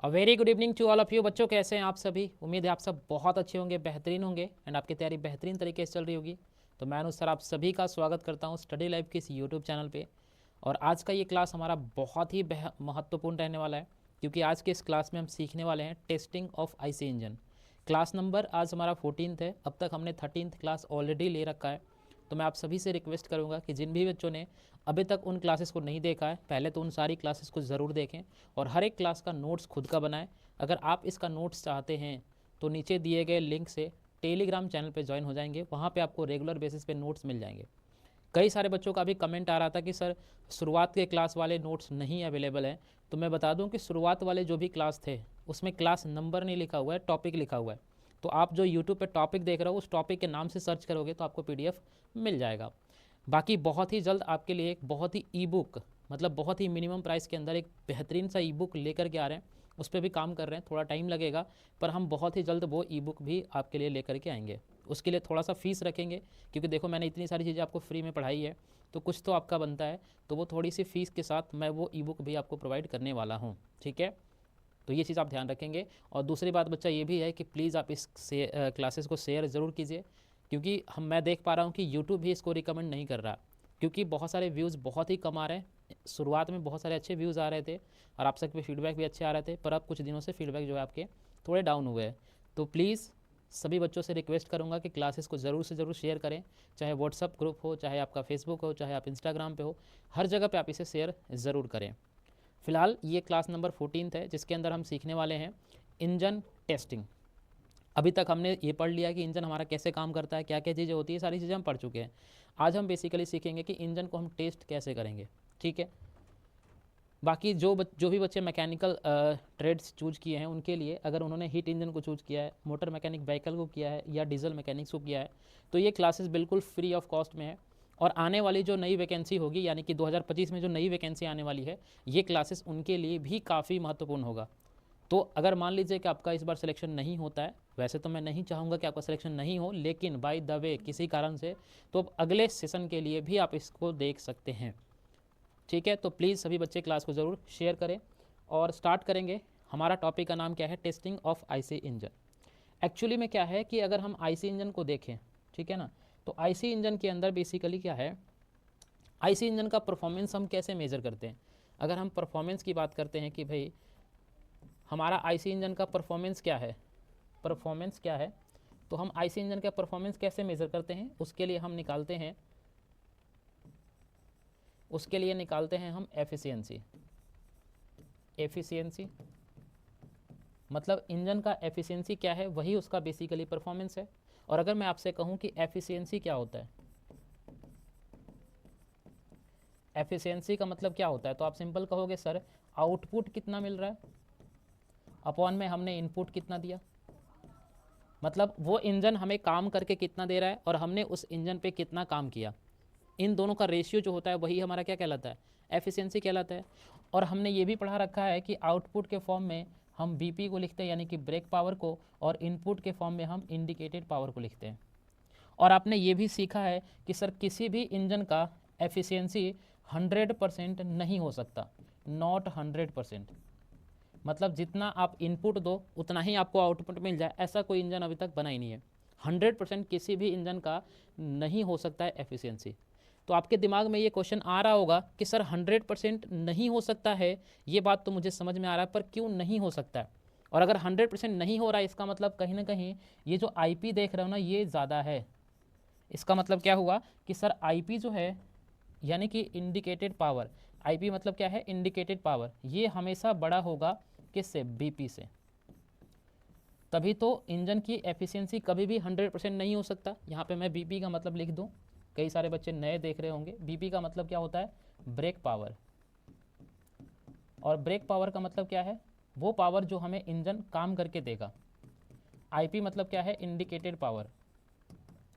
Very good evening to all of you. बच्चों कैसे हैं आप सभी? उम्मीद है आप सब बहुत अच्छे होंगे, बेहतरीन होंगे एंड आपकी तैयारी बेहतरीन तरीके से चल रही होगी। तो मैं अनुसार आप सभी का स्वागत करता हूं स्टडी लाइफ के इस यूट्यूब चैनल पे। और आज का ये क्लास हमारा बहुत ही महत्वपूर्ण रहने वाला है, क्योंकि आज के इस क्लास में हम सीखने वाले हैं testing of IC engine. Class number आज हमारा 14th है। अब तक हमने 13th क्लास ऑलरेडी ले रखा है। तो मैं आप सभी से रिक्वेस्ट करूंगा कि जिन भी बच्चों ने अभी तक उन क्लासेस को नहीं देखा है, पहले तो उन सारी क्लासेस को ज़रूर देखें और हर एक क्लास का नोट्स खुद का बनाएं। अगर आप इसका नोट्स चाहते हैं तो नीचे दिए गए लिंक से टेलीग्राम चैनल पे ज्वाइन हो जाएंगे, वहाँ पे आपको रेगुलर बेसिस पे नोट्स मिल जाएंगे। कई सारे बच्चों का भी कमेंट आ रहा था कि सर शुरुआत के क्लास वाले नोट्स नहीं अवेलेबल हैं। तो मैं बता दूं कि शुरुआत वाले जो भी क्लास थे उसमें क्लास नंबर नहीं लिखा हुआ है, टॉपिक लिखा हुआ है। तो आप जो यूट्यूब पे टॉपिक देख रहे हो उस टॉपिक के नाम से सर्च करोगे तो आपको पीडीएफ मिल जाएगा। बाकी बहुत ही जल्द आपके लिए एक बहुत ही ई बुक, मतलब बहुत ही मिनिमम प्राइस के अंदर एक बेहतरीन सा ई बुक लेकर के आ रहे हैं। उस पर भी काम कर रहे हैं, थोड़ा टाइम लगेगा, पर हम बहुत ही जल्द वो ई बुक भी आपके लिए लेकर के आएंगे। उसके लिए थोड़ा सा फीस रखेंगे, क्योंकि देखो मैंने इतनी सारी चीज़ें आपको फ्री में पढ़ाई है, तो कुछ तो आपका बनता है। तो वो थोड़ी सी फीस के साथ मैं वो ई बुक भी आपको प्रोवाइड करने वाला हूँ, ठीक है? तो ये चीज़ आप ध्यान रखेंगे। और दूसरी बात बच्चा ये भी है कि प्लीज़ आप इस क्लासेस को शेयर ज़रूर कीजिए, क्योंकि मैं देख पा रहा हूँ कि यूट्यूब भी इसको रिकमेंड नहीं कर रहा, क्योंकि बहुत सारे व्यूज़ बहुत ही कम आ रहे हैं। शुरुआत में बहुत सारे अच्छे व्यूज़ आ रहे थे और आप सबके फीडबैक भी अच्छे आ रहे थे, पर अब कुछ दिनों से फीडबैक जो है आपके थोड़े डाउन हुए हैं। तो प्लीज़ सभी बच्चों से रिक्वेस्ट करूँगा कि क्लासेस को ज़रूर से ज़रूर शेयर करें, चाहे व्हाट्सअप ग्रुप हो, चाहे आपका फेसबुक हो, चाहे आप इंस्टाग्राम पे हो, हर जगह पे आप इसे शेयर ज़रूर करें। फ़िलहाल ये क्लास नंबर 14th है, जिसके अंदर हम सीखने वाले हैं इंजन टेस्टिंग। अभी तक हमने ये पढ़ लिया कि इंजन हमारा कैसे काम करता है, क्या क्या चीज़ें होती है, सारी चीज़ें हम पढ़ चुके हैं। आज हम बेसिकली सीखेंगे कि इंजन को हम टेस्ट कैसे करेंगे, ठीक है? बाकी जो भी बच्चे मैकेनिकल ट्रेड्स चूज किए हैं उनके लिए, अगर उन्होंने हीट इंजन को चूज किया है, मोटर मैकेनिक व्हीकल को किया है या डीजल मैकेनिक्स को किया है, तो ये क्लासेस बिल्कुल फ्री ऑफ कॉस्ट में है। और आने वाली जो नई वैकेंसी होगी, यानी कि 2025 में जो नई वैकेंसी आने वाली है, ये क्लासेस उनके लिए भी काफ़ी महत्वपूर्ण होगा। तो अगर मान लीजिए कि आपका इस बार सिलेक्शन नहीं होता है, वैसे तो मैं नहीं चाहूँगा कि आपका सिलेक्शन नहीं हो, लेकिन बाय द वे किसी कारण से, तो अब अगले सेशन के लिए भी आप इसको देख सकते हैं, ठीक है? तो प्लीज़ सभी बच्चे क्लास को ज़रूर शेयर करें और स्टार्ट करेंगे। हमारा टॉपिक का नाम क्या है? Testing of IC engine. Actually में क्या है कि अगर हम आईसी इंजन को देखें, ठीक है ना, तो आईसी इंजन के अंदर बेसिकली क्या है, आईसी इंजन का परफॉर्मेंस हम कैसे मेज़र करते हैं? अगर हम परफॉर्मेंस की बात करते हैं कि भाई हमारा आईसी इंजन का परफॉर्मेंस क्या है, परफॉर्मेंस क्या है, तो हम आईसी इंजन का परफॉर्मेंस कैसे मेज़र करते हैं? उसके लिए निकालते हैं हम एफिशिएंसी। एफिशिएंसी मतलब इंजन का एफिशिएंसी क्या है, वही उसका बेसिकली परफॉर्मेंस है। और अगर मैं आपसे कहूं कि एफिशिएंसी क्या होता है, एफिशिएंसी का मतलब क्या होता है, तो आप सिंपल कहोगे सर आउटपुट कितना मिल रहा है अपॉन में हमने इनपुट कितना दिया। मतलब वो इंजन हमें काम करके कितना दे रहा है और हमने उस इंजन पे कितना काम किया, इन दोनों का रेशियो जो होता है वही हमारा क्या कहलाता है? एफिशिएंसी कहलाता है। और हमने ये भी पढ़ा रखा है कि आउटपुट के फॉर्म में हम बीपी को लिखते हैं, यानी कि ब्रेक पावर को, और इनपुट के फॉर्म में हम इंडिकेटेड पावर को लिखते हैं। और आपने ये भी सीखा है कि सर किसी भी इंजन का एफिशिएंसी 100% नहीं हो सकता, नॉट 100%। मतलब जितना आप इनपुट दो उतना ही आपको आउटपुट मिल जाए, ऐसा कोई इंजन अभी तक बना ही नहीं है। 100% किसी भी इंजन का नहीं हो सकता है एफिशिएंसी। तो आपके दिमाग में ये क्वेश्चन आ रहा होगा कि सर 100% नहीं हो सकता है, ये बात तो मुझे समझ में आ रहा है, पर क्यों नहीं हो सकता है? और अगर 100% नहीं हो रहा है, इसका मतलब कहीं ना कहीं ये जो आईपी देख रहे हो ना, ये ज़्यादा है। इसका मतलब क्या हुआ कि सर आईपी जो है, यानी कि इंडिकेटेड पावर, आईपी मतलब क्या है? इंडिकेटेड पावर, ये हमेशा बड़ा होगा किससे? बीपी से। तभी तो इंजन की एफिशिएंसी कभी भी 100% नहीं हो सकता। यहाँ पे मैं बीपी का मतलब लिख दूँ, कई सारे बच्चे नए देख रहे होंगे। बीपी का मतलब क्या होता है? Brake power. और ब्रेक पावर का मतलब क्या है? वो पावर जो हमें इंजन काम करके देगा। आईपी मतलब क्या है? इंडिकेटेड पावर,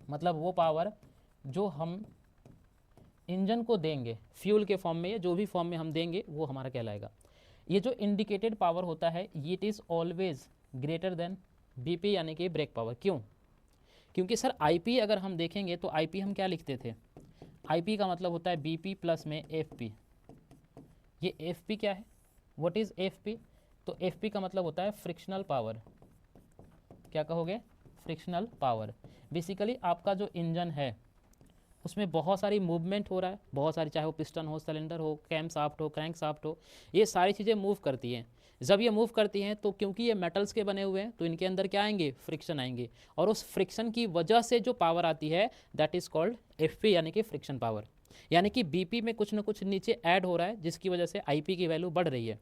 मतलब वो पावर जो हम इंजन को देंगे फ्यूल के फॉर्म में या जो भी फॉर्म में हम देंगे, वो हमारा कहलाएगा। ये जो इंडिकेटेड पावर होता है, it is always greater than BP, यानी कि ब्रेक पावर। क्यों? क्योंकि सर आईपी अगर हम देखेंगे तो आईपी हम क्या लिखते थे? आईपी का मतलब होता है बीपी प्लस में एफपी। ये एफपी क्या है? What is FP? तो एफ का मतलब होता है फ्रिक्शनल पावर। क्या कहोगे? Frictional power. बेसिकली आपका जो इंजन है उसमें बहुत सारी मूवमेंट हो रहा है, बहुत सारी, चाहे वो पिस्टन हो, सिलेंडर हो, कैम शाफ्ट हो, क्रैंक शाफ्ट हो, ये सारी चीज़ें मूव करती हैं। जब ये मूव करती हैं तो क्योंकि ये मेटल्स के बने हुए हैं तो इनके अंदर क्या आएंगे? फ्रिक्शन आएंगे, और उस फ्रिक्शन की वजह से जो पावर आती है दैट इज़ कॉल्ड एफ यानी कि फ्रिक्शन पावर। यानी कि बीपी में कुछ ना कुछ नीचे ऐड हो रहा है जिसकी वजह से आईपी की वैल्यू बढ़ रही है।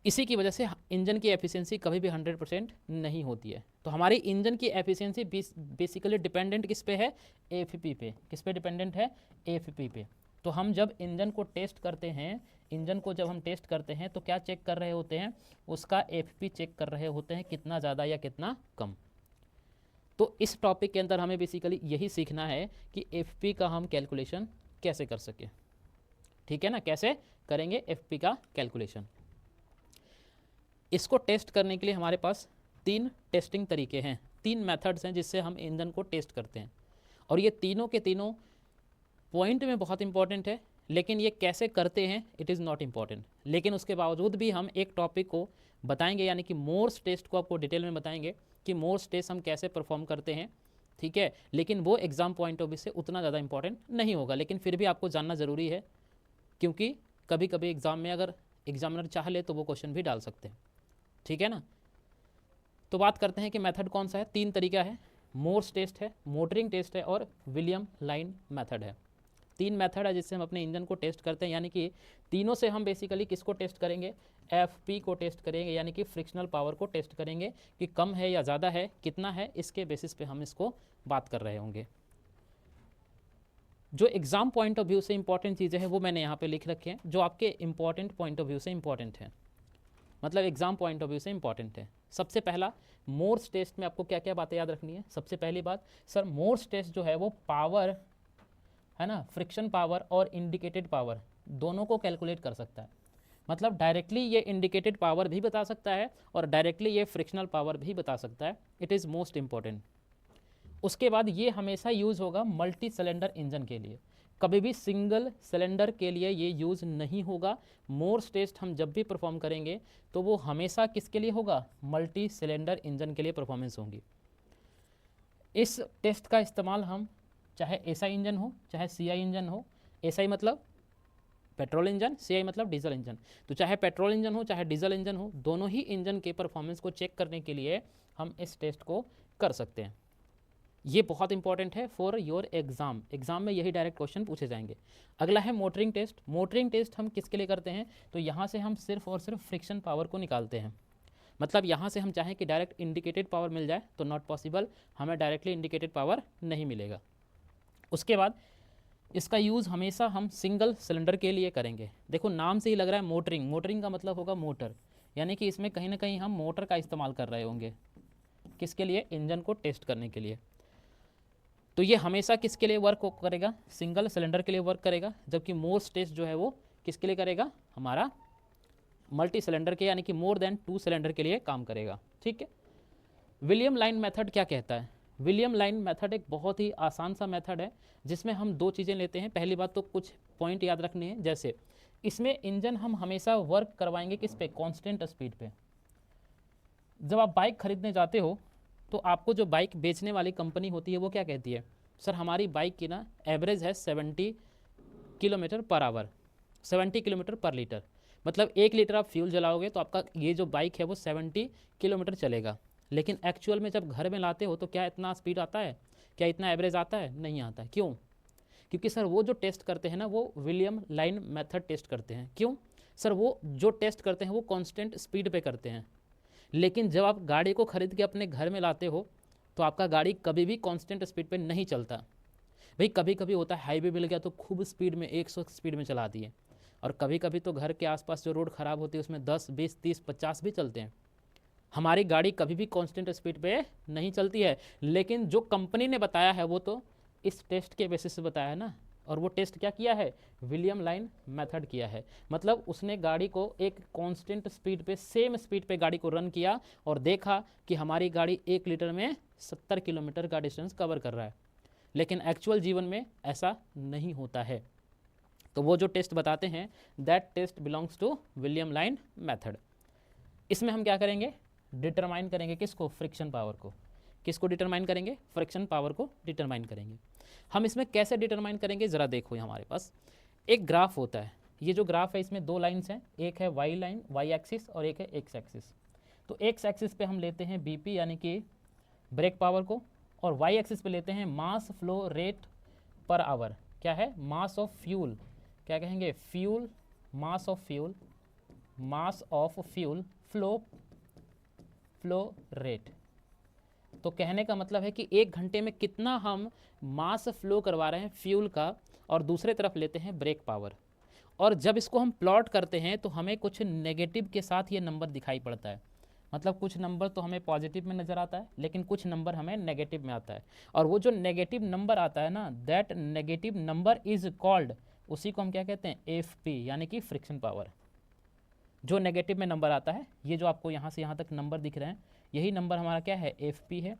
इसी की वजह से इंजन की एफिशिएंसी कभी भी 100% नहीं होती है। तो हमारी इंजन की एफिशिएंसी बेसिकली डिपेंडेंट किस पे है? एफपी पे। किस पे डिपेंडेंट है? एफपी पे। तो हम जब इंजन को टेस्ट करते हैं, इंजन को जब हम टेस्ट करते हैं तो क्या चेक कर रहे होते हैं? उसका एफपी चेक कर रहे होते हैं, कितना ज़्यादा या कितना कम। तो इस टॉपिक के अंदर हमें बेसिकली यही सीखना है कि एफपी का हम कैलकुलेशन कैसे कर सकें। ठीक है ना? कैसे करेंगे एफपी का कैलकुलेशन? इसको टेस्ट करने के लिए हमारे पास 3 टेस्टिंग तरीके हैं, 3 मेथड्स हैं जिससे हम इंजन को टेस्ट करते हैं, और ये तीनों के तीनों पॉइंट में बहुत इंपॉर्टेंट है, लेकिन ये कैसे करते हैं इट इज़ नॉट इम्पॉर्टेंट। लेकिन उसके बावजूद भी हम एक टॉपिक को बताएंगे, यानी कि मोर्स टेस्ट को आपको डिटेल में बताएंगे कि मोर्स टेस्ट हम कैसे परफॉर्म करते हैं। ठीक है, लेकिन वो एग्जाम पॉइंट ऑफ व्यू से उतना ज़्यादा इंपॉर्टेंट नहीं होगा, लेकिन फिर भी आपको जानना ज़रूरी है, क्योंकि कभी कभी एग्ज़ाम में अगर एग्जामिनर चाह ले तो वो क्वेश्चन भी डाल सकते हैं। ठीक है ना? तो बात करते हैं कि मेथड कौन सा है। 3 तरीका है, मोर्स टेस्ट है, मोटरिंग टेस्ट है, और विलियम लाइन मेथड है। 3 मेथड है जिससे हम अपने इंजन को टेस्ट करते हैं, यानी कि तीनों से हम बेसिकली किसको टेस्ट करेंगे? एफपी को टेस्ट करेंगे, यानी कि फ्रिक्शनल पावर को टेस्ट करेंगे कि कम है या ज़्यादा है, कितना है, इसके बेसिस पे हम इसको बात कर रहे होंगे। जो एग्जाम पॉइंट ऑफ व्यू से इंपॉर्टेंट चीज़ें हैं वो मैंने यहाँ पे लिख रखे हैं, जो आपके इंपॉर्टेंट पॉइंट ऑफ व्यू से इंपॉर्टेंट है, मतलब एग्जाम पॉइंट ऑफ व्यू से इंपॉर्टेंट है। सबसे पहला, मोर्स टेस्ट में आपको क्या क्या बातें याद रखनी है? सबसे पहली बात, सर मोर्स टेस्ट जो है वो पावर है ना, फ्रिक्शन पावर और इंडिकेटेड पावर दोनों को कैलकुलेट कर सकता है। मतलब डायरेक्टली ये इंडिकेटेड पावर भी बता सकता है और डायरेक्टली ये फ्रिक्शनल पावर भी बता सकता है। It is most important. उसके बाद ये हमेशा यूज़ होगा मल्टी सिलेंडर इंजन के लिए, कभी भी सिंगल सिलेंडर के लिए ये यूज़ नहीं होगा। मोर्स टेस्ट हम जब भी परफॉर्म करेंगे तो वो हमेशा किसके लिए होगा? मल्टी सिलेंडर इंजन के लिए परफॉर्मेंस होंगी। इस टेस्ट का इस्तेमाल हम चाहे एसआई इंजन हो चाहे सीआई इंजन हो, एसआई मतलब पेट्रोल इंजन, सीआई मतलब डीजल इंजन, तो चाहे पेट्रोल इंजन हो चाहे डीजल इंजन हो, दोनों ही इंजन के परफॉर्मेंस को चेक करने के लिए हम इस टेस्ट को कर सकते हैं। ये बहुत इंपॉर्टेंट है फॉर योर एग्जाम। एग्जाम में यही डायरेक्ट क्वेश्चन पूछे जाएंगे। अगला है मोटरिंग टेस्ट। मोटरिंग टेस्ट हम किसके लिए करते हैं? तो यहाँ से हम सिर्फ और सिर्फ फ्रिक्शन पावर को निकालते हैं। मतलब यहाँ से हम चाहें कि डायरेक्ट इंडिकेटेड पावर मिल जाए तो नॉट पॉसिबल, हमें डायरेक्टली इंडिकेटेड पावर नहीं मिलेगा। उसके बाद इसका यूज़ हमेशा हम सिंगल सिलेंडर के लिए करेंगे। देखो नाम से ही लग रहा है मोटरिंग, मोटरिंग का मतलब होगा मोटर, यानी कि इसमें कहीं ना कहीं हम मोटर का इस्तेमाल कर रहे होंगे। किसके लिए? इंजन को टेस्ट करने के लिए। तो ये हमेशा किसके लिए वर्क करेगा? सिंगल सिलेंडर के लिए वर्क करेगा, जबकि मोर्स टेस्ट जो है वो किसके लिए करेगा? हमारा मल्टी सिलेंडर के, यानी कि मोर देन 2 सिलेंडर के लिए काम करेगा। ठीक है। विलियम लाइन मेथड क्या कहता है? विलियम लाइन मेथड एक बहुत ही आसान सा मेथड है जिसमें हम 2 चीज़ें लेते हैं। पहली बात तो कुछ पॉइंट याद रखने हैं, जैसे इसमें इंजन हम हमेशा वर्क करवाएंगे किस पे? कांस्टेंट स्पीड पे। जब आप बाइक खरीदने जाते हो तो आपको जो बाइक बेचने वाली कंपनी होती है वो क्या कहती है? सर हमारी बाइक की ना एवरेज है 70 किलोमीटर पर आवर, 70 किलोमीटर पर लीटर। मतलब 1 लीटर आप फ्यूल जलाओगे तो आपका ये जो बाइक है वो 70 किलोमीटर चलेगा। लेकिन एक्चुअल में जब घर में लाते हो तो क्या इतना स्पीड आता है? क्या इतना एवरेज आता है? नहीं आता। क्यों? क्योंकि सर वो जो टेस्ट करते हैं ना वो विलियम लाइन मेथड टेस्ट करते हैं। क्यों? सर वो जो टेस्ट करते हैं वो कांस्टेंट स्पीड पे करते हैं। लेकिन जब आप गाड़ी को खरीद के अपने घर में लाते हो तो आपका गाड़ी कभी भी कांस्टेंट स्पीड पे नहीं चलता। भाई कभी कभी होता है हाईवे मिल गया तो खूब स्पीड में 100 स्पीड में चला दिए, और कभी कभी तो घर के आसपास जो रोड ख़राब होती है उसमें 10, 20, 30, 50 भी चलते हैं। हमारी गाड़ी कभी भी कांस्टेंट स्पीड पे नहीं चलती है। लेकिन जो कंपनी ने बताया है वो तो इस टेस्ट के बेसिस से बताया है ना, और वो टेस्ट क्या किया है? विलियम लाइन मेथड किया है। मतलब उसने गाड़ी को एक कांस्टेंट स्पीड पे, सेम स्पीड पे गाड़ी को रन किया और देखा कि हमारी गाड़ी 1 लीटर में 70 किलोमीटर का डिस्टेंस कवर कर रहा है। लेकिन एक्चुअल जीवन में ऐसा नहीं होता है। तो वो जो टेस्ट बताते हैं that test belongs to Willans line method. इसमें हम क्या करेंगे, डिटरमाइन करेंगे किसको, फ्रिक्शन पावर को। किसको डिटरमाइन करेंगे, फ्रिक्शन पावर को डिटरमाइन करेंगे। हम इसमें कैसे डिटरमाइन करेंगे, ज़रा देखो हमारे पास एक ग्राफ होता है। ये जो ग्राफ है इसमें दो लाइन्स हैं, एक है वाई लाइन वाई एक्सिस और एक है एक्स एक्सिस। तो एक्स एक्सिस पे हम लेते हैं बीपी यानी कि ब्रेक पावर को, और वाई एक्सिस पे लेते हैं mass flow rate per hour. क्या है, मास ऑफ फ्यूल, क्या कहेंगे, fuel, mass of fuel, mass of fuel flow rate. तो कहने का मतलब है कि एक घंटे में कितना हम मास फ्लो करवा रहे हैं फ्यूल का, और दूसरे तरफ लेते हैं ब्रेक पावर। और जब इसको हम प्लॉट करते हैं तो हमें कुछ नेगेटिव के साथ ये नंबर दिखाई पड़ता है। मतलब कुछ नंबर तो हमें पॉजिटिव में नज़र आता है, लेकिन कुछ नंबर हमें नेगेटिव में आता है। और वो जो नेगेटिव नंबर आता है ना, that negative number is called, उसी को हम क्या कहते हैं, एफ पी, यानी कि फ्रिक्शन पावर। जो नेगेटिव में नंबर आता है, ये जो आपको यहाँ से यहाँ तक नंबर दिख रहे हैं, यही नंबर हमारा क्या है, एफ पी है।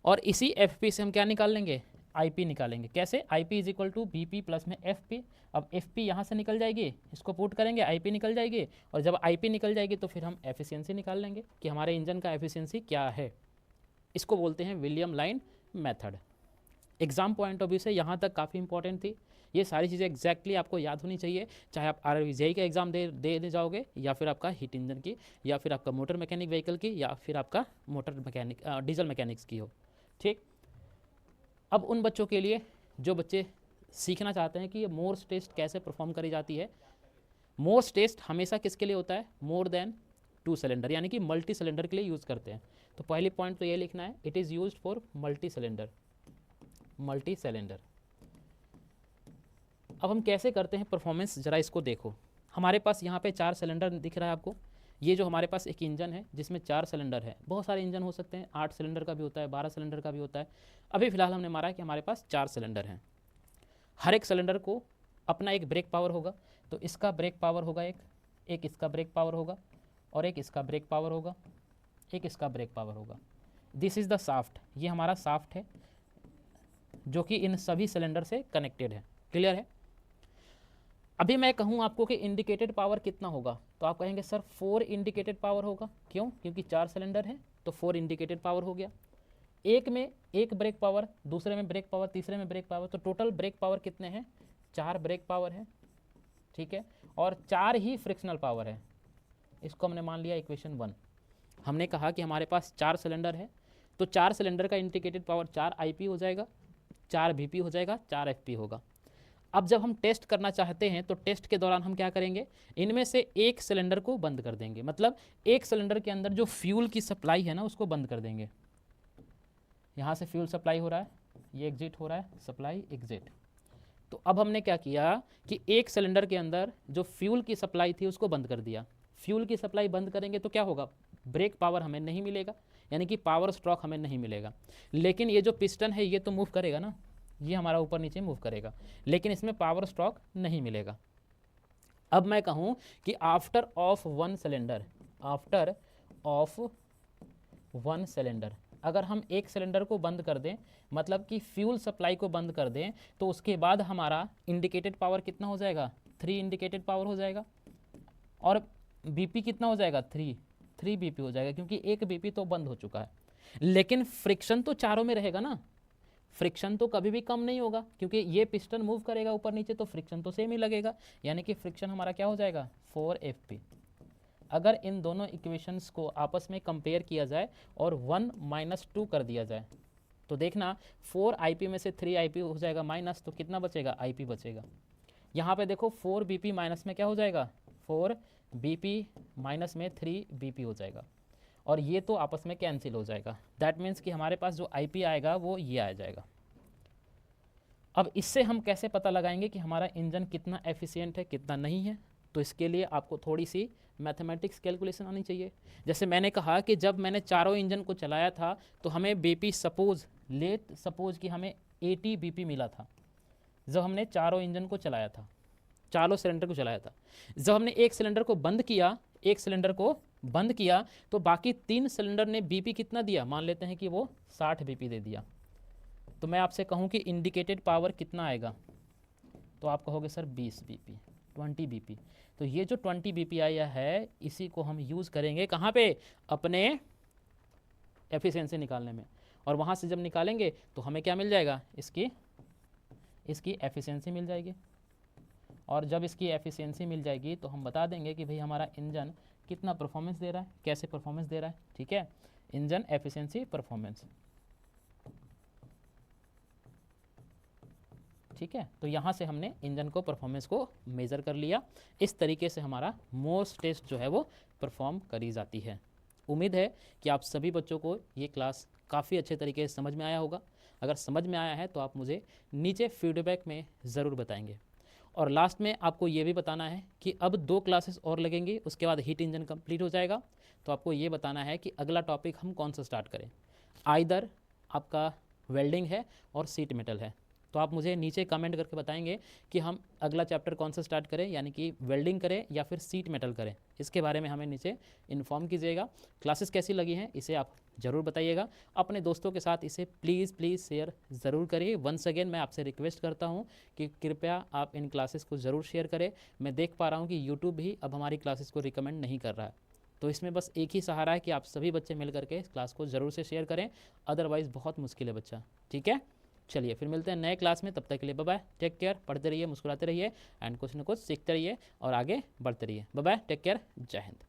और इसी एफ पी से हम क्या निकाल लेंगे, आई पी निकालेंगे। कैसे, I P is equal to B P plus में एफ पी। अब एफ पी यहाँ से निकल जाएगी, इसको पुट करेंगे, आई पी निकल जाएगी, और जब आई पी निकल जाएगी तो फिर हम एफिशिएंसी निकाल लेंगे कि हमारे इंजन का एफिशिएंसी क्या है। इसको बोलते हैं William line method. Exam point of view से यहाँ तक काफ़ी इंपॉर्टेंट थी। ये सारी चीज़ें एग्जैक्टली आपको याद होनी चाहिए, चाहे आप RRBI का एग्ज़ाम दे जाओगे, या फिर आपका हीट इंजन की, या फिर आपका मोटर मैकेनिक व्हीकल की, या फिर आपका मोटर मैकेनिक डीजल मैकेनिक्स की हो। ठीक, अब उन बच्चों के लिए जो बच्चे सीखना चाहते हैं कि ये मोर्स टेस्ट कैसे परफॉर्म करी जाती है। मोर्स टेस्ट हमेशा किसके लिए होता है, मोर देन 2 सिलेंडर, यानी कि मल्टी सिलेंडर के लिए यूज़ करते हैं। तो पहली पॉइंट तो ये लिखना है, it is used for multi cylinder, multi cylinder. अब हम कैसे करते हैं परफॉर्मेंस, ज़रा इसको देखो। हमारे पास यहाँ पे 4 सिलेंडर दिख रहा है आपको। ये जो हमारे पास एक इंजन है जिसमें 4 सिलेंडर है, बहुत सारे इंजन हो सकते हैं, 8 सिलेंडर का भी होता है, 12 सिलेंडर का भी होता है। अभी फ़िलहाल हमने मारा है कि हमारे पास 4 सिलेंडर हैं। हर एक सिलेंडर को अपना एक ब्रेक पावर होगा। तो इसका ब्रेक पावर होगा एक इसका ब्रेक पावर होगा, और एक इसका ब्रेक पावर होगा, एक इसका ब्रेक पावर होगा। दिस इज़ द शाफ्ट, ये हमारा शाफ्ट है जो कि इन सभी सिलेंडर से कनेक्टेड है। क्लियर है। अभी मैं कहूँ आपको कि इंडिकेटेड पावर कितना होगा, तो आप कहेंगे सर 4 इंडिकेटेड पावर होगा। क्यों, क्योंकि 4 सिलेंडर है तो 4 इंडिकेटेड पावर हो गया। एक में एक ब्रेक पावर, दूसरे में ब्रेक पावर, तीसरे में ब्रेक पावर, तो टोटल ब्रेक पावर कितने हैं, 4 ब्रेक पावर है। ठीक है, और 4 ही फ्रिक्शनल पावर है। इसको हमने मान लिया इक्वेशन 1। हमने कहा कि हमारे पास 4 सिलेंडर है, तो 4 सिलेंडर का इंडिकेटेड पावर 4 IP हो जाएगा, 4 BP हो जाएगा, 4 FP होगा। अब जब हम टेस्ट करना चाहते हैं तो टेस्ट के दौरान हम क्या करेंगे, इनमें से एक सिलेंडर को बंद कर देंगे। मतलब एक सिलेंडर के अंदर जो फ्यूल की सप्लाई है ना, उसको बंद कर देंगे। यहाँ से फ्यूल सप्लाई हो रहा है, ये एग्जिट हो रहा है, सप्लाई एग्जिट। तो अब हमने क्या किया कि एक सिलेंडर के अंदर जो फ्यूल की सप्लाई थी उसको बंद कर दिया। फ्यूल की सप्लाई बंद करेंगे तो क्या होगा, ब्रेक पावर हमें नहीं मिलेगा, यानी कि पावर स्ट्रोक हमें नहीं मिलेगा। लेकिन ये जो पिस्टन है ये तो मूव करेगा ना, ये हमारा ऊपर नीचे मूव करेगा, लेकिन इसमें पावर स्ट्रोक नहीं मिलेगा। अब मैं कहूँ कि आफ्टर ऑफ वन सिलेंडर अगर हम एक सिलेंडर को बंद कर दें, मतलब कि फ्यूल सप्लाई को बंद कर दें, तो उसके बाद हमारा इंडिकेटेड पावर कितना हो जाएगा, 3 इंडिकेटेड पावर हो जाएगा। और BP कितना हो जाएगा, 3 BP हो जाएगा, क्योंकि एक BP तो बंद हो चुका है। लेकिन फ्रिक्शन तो चारों में रहेगा ना, फ्रिक्शन तो कभी भी कम नहीं होगा, क्योंकि ये पिस्टन मूव करेगा ऊपर नीचे तो फ्रिक्शन तो सेम ही लगेगा, यानी कि फ्रिक्शन हमारा क्या हो जाएगा, 4 FP। अगर इन दोनों इक्वेशंस को आपस में कंपेयर किया जाए और 1 - 2 कर दिया जाए, तो देखना 4 IP में से 3 IP हो जाएगा माइनस, तो कितना बचेगा, IP बचेगा। यहाँ पे देखो 4 BP माइनस में क्या हो जाएगा, 4 BP माइनस में 3 BP हो जाएगा, और ये तो आपस में कैंसिल हो जाएगा। दैट मीन्स कि हमारे पास जो IP आएगा वो ये आ जाएगा। अब इससे हम कैसे पता लगाएंगे कि हमारा इंजन कितना एफिशिएंट है कितना नहीं है, तो इसके लिए आपको थोड़ी सी मैथमेटिक्स कैलकुलेशन आनी चाहिए। जैसे मैंने कहा कि जब मैंने चारों इंजन को चलाया था तो हमें BP सपोज कि हमें 80 BP मिला था जब हमने चारों इंजन को चलाया था, चारों सिलेंडर को चलाया था। जब हमने एक सिलेंडर को बंद किया तो बाकी 3 सिलेंडर ने BP कितना दिया, मान लेते हैं कि वो 60 BP दे दिया। तो मैं आपसे कहूँ कि इंडिकेटेड पावर कितना आएगा, तो आप कहोगे सर 20 BP, 20 बीपी। तो ये जो 20 बीपी आया है इसी को हम यूज़ करेंगे कहाँ पे, अपने एफिशिएंसी निकालने में। और वहाँ से जब निकालेंगे तो हमें क्या मिल जाएगा, इसकी एफिशिएंसी मिल जाएगी। और जब इसकी एफिशिएंसी मिल जाएगी तो हम बता देंगे कि भाई हमारा इंजन कितना परफॉर्मेंस दे रहा है, कैसे परफॉर्मेंस दे रहा है। ठीक है, इंजन एफिशिएंसी परफॉर्मेंस। ठीक है, तो यहाँ से हमने इंजन को परफॉर्मेंस को मेज़र कर लिया। इस तरीके से हमारा मोर्स टेस्ट जो है वो परफॉर्म करी जाती है। उम्मीद है कि आप सभी बच्चों को ये क्लास काफ़ी अच्छे तरीके से समझ में आया होगा। अगर समझ में आया है तो आप मुझे नीचे फीडबैक में ज़रूर बताएंगे। और लास्ट में आपको ये भी बताना है कि अब 2 क्लासेस और लगेंगी, उसके बाद हीट इंजन कंप्लीट हो जाएगा। तो आपको ये बताना है कि अगला टॉपिक हम कौन सा स्टार्ट करें। आइदर आपका वेल्डिंग है और सीट मेटल है। तो आप मुझे नीचे कमेंट करके बताएंगे कि हम अगला चैप्टर कौन सा स्टार्ट करें, यानी कि वेल्डिंग करें या फिर सीट मेटल करें। इसके बारे में हमें नीचे इन्फॉर्म कीजिएगा। क्लासेस कैसी लगी हैं इसे आप ज़रूर बताइएगा। अपने दोस्तों के साथ इसे प्लीज़ शेयर ज़रूर करिए। वंस अगेन मैं आपसे रिक्वेस्ट करता हूं कि कृपया आप इन क्लासेस को ज़रूर शेयर करें। मैं देख पा रहा हूं कि यूट्यूब भी अब हमारी क्लासेस को रिकमेंड नहीं कर रहा है। तो इसमें बस एक ही सहारा है कि आप सभी बच्चे मिल करके इस क्लास को ज़रूर से शेयर करें, अदरवाइज़ बहुत मुश्किल है बच्चा। ठीक है, चलिए फिर मिलते हैं नए क्लास में। तब तक के लिए बाय बाय, टेक केयर। पढ़ते रहिए, मुस्कुराते रहिए एंड कुछ न कुछ सीखते रहिए और आगे बढ़ते रहिए। बाय बाय, टेक केयर, जय हिंद।